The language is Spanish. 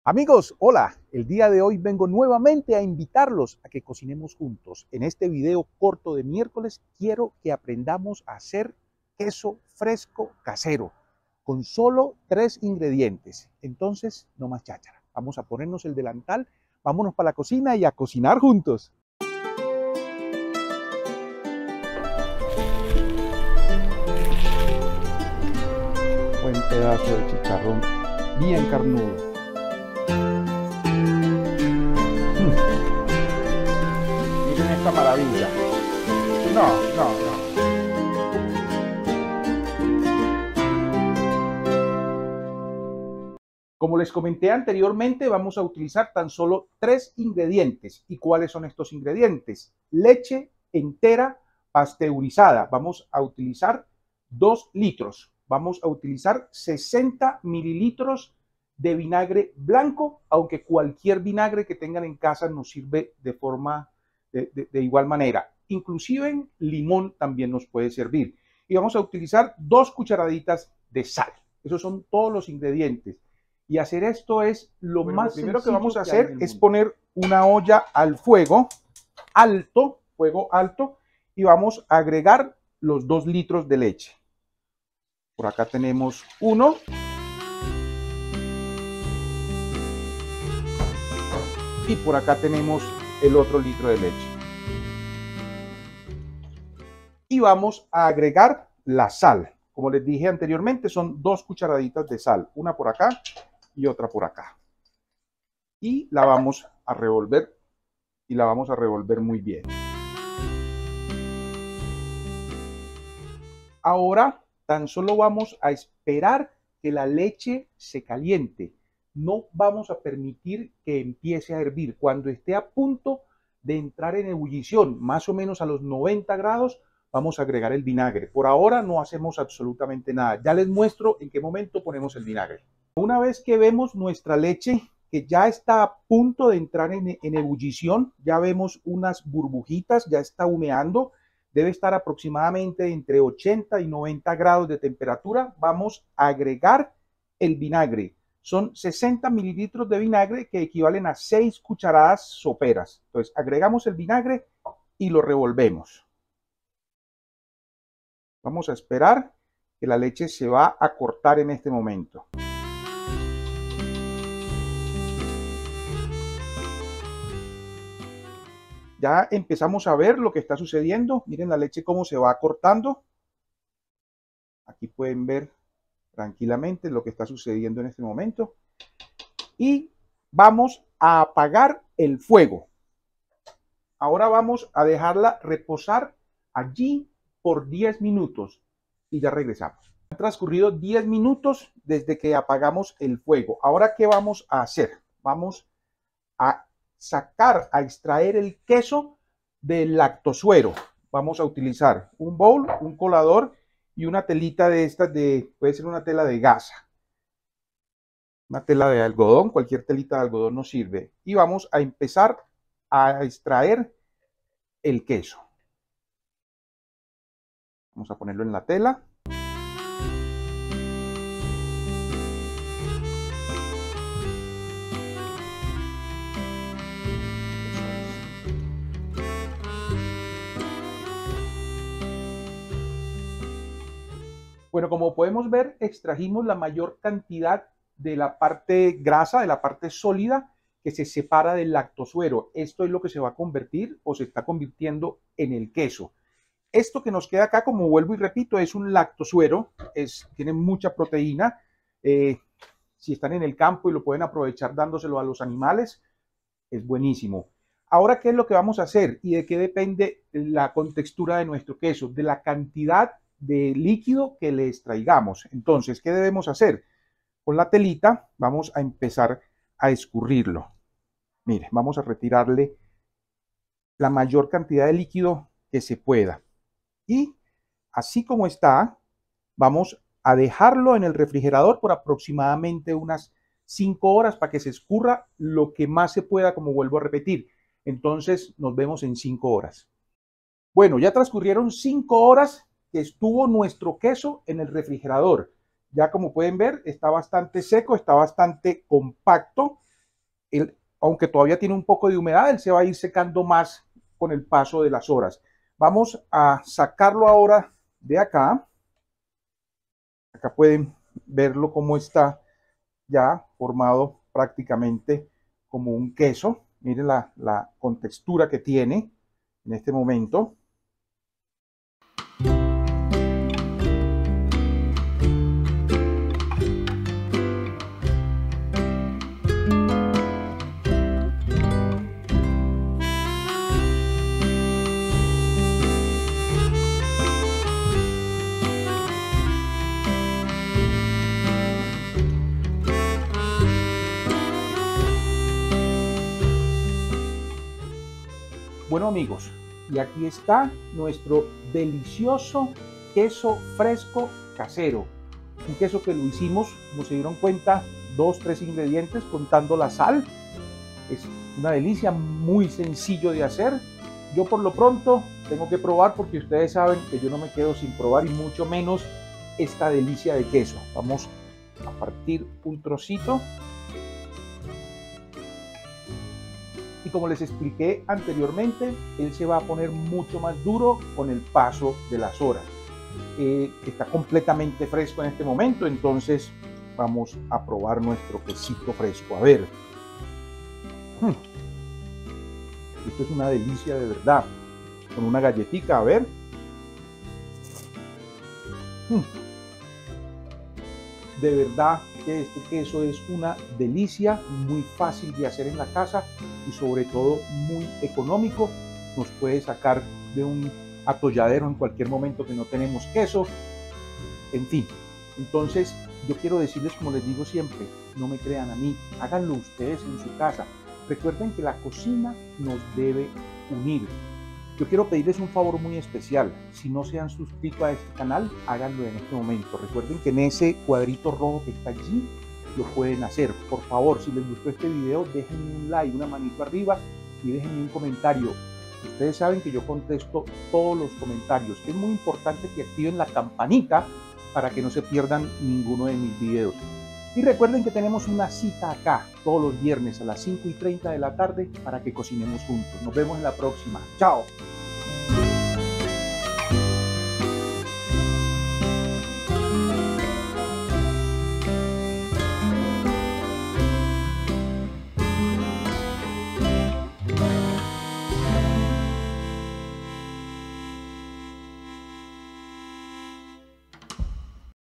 Amigos, hola. El día de hoy vengo nuevamente a invitarlos a que cocinemos juntos. En este video corto de miércoles quiero que aprendamos a hacer queso fresco casero con solo 3 ingredientes. Entonces, no más cháchara. Vamos a ponernos el delantal, vámonos para la cocina y a cocinar juntos. Buen pedazo de chicharrón, bien carnudo. Miren esta maravilla. No. Como les comenté anteriormente, vamos a utilizar tan solo 3 ingredientes. ¿Y cuáles son estos ingredientes? Leche entera pasteurizada. Vamos a utilizar 2 litros. Vamos a utilizar 60 mililitros de vinagre blanco, aunque cualquier vinagre que tengan en casa nos sirve de igual manera. Inclusive limón también nos puede servir. Y vamos a utilizar 2 cucharaditas de sal. Esos son todos los ingredientes. Y hacer esto es lo más sencillo. Lo primero que vamos a hacer es poner una olla al fuego alto, y vamos a agregar los 2 litros de leche. Por acá tenemos uno. Y por acá tenemos el otro litro de leche. Y vamos a agregar la sal. Como les dije anteriormente, son 2 cucharaditas de sal. Una por acá y otra por acá. Y la vamos a revolver. Y la vamos a revolver muy bien. Ahora tan solo vamos a esperar que la leche se caliente. No vamos a permitir que empiece a hervir. Cuando esté a punto de entrar en ebullición, más o menos a los 90 grados, vamos a agregar el vinagre. Por ahora no hacemos absolutamente nada. Ya les muestro en qué momento ponemos el vinagre. Una vez que vemos nuestra leche que ya está a punto de entrar en ebullición, ya vemos unas burbujitas, ya está humeando, debe estar aproximadamente entre 80 y 90 grados de temperatura. Vamos a agregar el vinagre. Son 60 mililitros de vinagre que equivalen a 6 cucharadas soperas. Entonces agregamos el vinagre y lo revolvemos. Vamos a esperar que la leche se va a cortar en este momento. Ya empezamos a ver lo que está sucediendo. Miren la leche cómo se va cortando. Aquí pueden ver tranquilamente lo que está sucediendo en este momento. Y vamos a apagar el fuego. Ahora vamos a dejarla reposar allí por 10 minutos y ya regresamos. Han transcurrido 10 minutos desde que apagamos el fuego. Ahora, ¿qué vamos a hacer? Vamos a extraer el queso del lactosuero. Vamos a utilizar un bowl, un colador y una telita de estas puede ser una tela de gasa. Una tela de algodón, cualquier telita de algodón nos sirve. Y vamos a empezar a extraer el queso. Vamos a ponerlo en la tela. Bueno, como podemos ver, extrajimos la mayor cantidad de la parte grasa, de la parte sólida que se separa del lactosuero. Esto es lo que se va a convertir o se está convirtiendo en el queso. Esto que nos queda acá, como vuelvo y repito, es un lactosuero, tiene mucha proteína. Si están en el campo y lo pueden aprovechar dándoselo a los animales, es buenísimo. Ahora, ¿qué es lo que vamos a hacer? ¿Y de qué depende la contextura de nuestro queso? De la cantidad de líquido que le extraigamos. Entonces, ¿qué debemos hacer? Con la telita vamos a empezar a escurrirlo. Mire, vamos a retirarle la mayor cantidad de líquido que se pueda. Y así como está, vamos a dejarlo en el refrigerador por aproximadamente unas 5 horas para que se escurra lo que más se pueda, como vuelvo a repetir. Entonces, nos vemos en 5 horas. Bueno, ya transcurrieron 5 horas que estuvo nuestro queso en el refrigerador. Ya como pueden ver, está bastante seco, está bastante compacto. aunque todavía tiene un poco de humedad, él se va a ir secando más con el paso de las horas. Vamos a sacarlo ahora de acá. Acá pueden verlo cómo está ya formado prácticamente como un queso. Miren la contextura que tiene en este momento. Bueno amigos, y aquí está nuestro delicioso queso fresco casero. Un queso que lo hicimos, como se dieron cuenta, 2-3 ingredientes contando la sal. Es una delicia, muy sencillo de hacer. Yo por lo pronto tengo que probar porque ustedes saben que yo no me quedo sin probar y mucho menos esta delicia de queso. Vamos a partir un trocito. Y como les expliqué anteriormente, él se va a poner mucho más duro con el paso de las horas. Está completamente fresco en este momento, entonces vamos a probar nuestro quesito fresco. A ver. Esto es una delicia de verdad. Con una galletita, a ver. De verdad que este queso es una delicia, muy fácil de hacer en la casa y sobre todo muy económico. Nos puede sacar de un atolladero en cualquier momento que no tenemos queso. En fin, entonces yo quiero decirles, como les digo siempre, no me crean a mí, háganlo ustedes en su casa. Recuerden que la cocina nos debe unir. Yo quiero pedirles un favor muy especial. Si no se han suscrito a este canal, háganlo en este momento. Recuerden que en ese cuadrito rojo que está allí, lo pueden hacer. Por favor, si les gustó este video, déjenme un like, una manito arriba y déjenme un comentario. Ustedes saben que yo contesto todos los comentarios. Es muy importante que activen la campanita para que no se pierdan ninguno de mis videos. Y recuerden que tenemos una cita acá todos los viernes a las 5:30 de la tarde para que cocinemos juntos. Nos vemos en la próxima. ¡Chao!